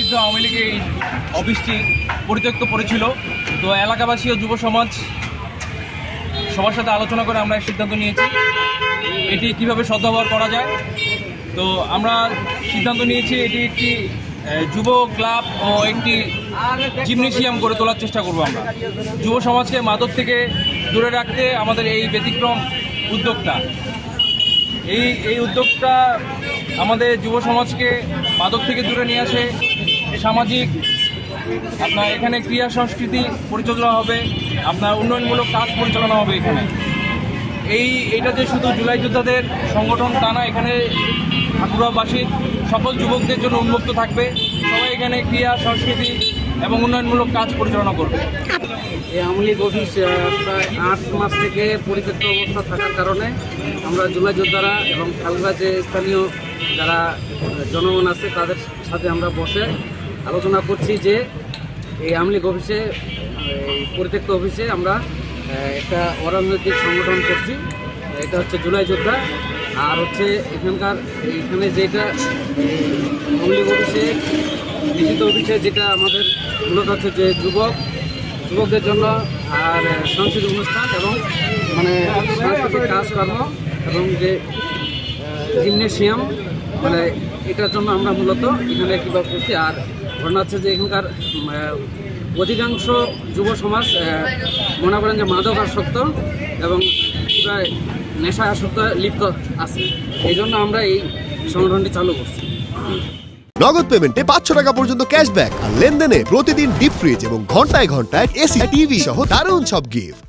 নিষিদ্ধ আওয়ামী লীগ এই অফিসটি পরিত্যক্ত পড়েছিল। তো এলাকাবাসী ও যুব সমাজ সবার সাথে আলোচনা করে আমরা সিদ্ধান্ত নিয়েছি এটি কিভাবে সদ্ব্যবহার করা যায়। তো আমরা সিদ্ধান্ত নিয়েছি এটি একটি যুব ক্লাব ও একটি জিমনেশিয়াম গড়ে তোলার চেষ্টা করব। আমরা যুব সমাজকে মাদক থেকে দূরে রাখতে আমাদের এই ব্যতিক্রম উদ্যোগটা এই উদ্যোগটা আমাদের যুব সমাজকে মাদক থেকে দূরে নিয়ে আসে। সামাজিক আপনার এখানে ক্রিয়া সংস্কৃতি পরিচালনা হবে, আপনার উন্নয়নমূলক কাজ পরিচালনা হবে। এখানে এইটা যে শুধু জুলাই যোদ্ধাদের সংগঠন তা না, এখানে ঠাকুরাবাসীর সকল যুবকদের জন্য উন্মুক্ত থাকবে। সবাই এখানে ক্রিয়া সংস্কৃতি এবং উন্নয়নমূলক কাজ পরিচালনা করবে। এই আওয়ামী লীগ অফিস প্রায় 8 মাস থেকে পরিত্যক্ত অবস্থা থাকার কারণে আমরা জুলাই যোদ্ধারা এবং খালগা যে স্থানীয় যারা জনগণ আছে তাদের সাথে আমরা বসে আলোচনা করছি যে এই আওয়ামী লীগ অফিসে, এই পরিত্যক্ত অফিসে আমরা একটা অরাজনৈতিক সংগঠন করছি। এটা হচ্ছে জুলাই যোদ্ধা। আর হচ্ছে এখানে যেটা আওয়ামী লীগ অফিসে নিষিদ্ধ অফিসে যেটা আমাদের মূলত হচ্ছে যে যুবকদের জন্য আর সাংস্কৃতিক অনুষ্ঠান এবং মানে সাংস্কৃতিক কাজকর্ম এবং যে জিমনেশিয়াম, মানে এটার জন্য আমরা মূলত এখানে কীভাবে করছি। আর ঘটনা হচ্ছে যে এখানকার অধিকাংশ যুব সমাজ মনে করেন যে মাদক আসক্ত এবং নেশা আসক্ত লিপ্ত আছে। এই জন্য আমরা এই সংগঠনটি চালু করছি। নগদ পেমেন্টে 500 টাকা পর্যন্ত ক্যাশব্যাক আর লেনদেনে প্রতিদিন ডিপ ফ্রিজ এবং ঘন্টায় ঘন্টায় এসি টিভি সহ দারুণ সব গিফট।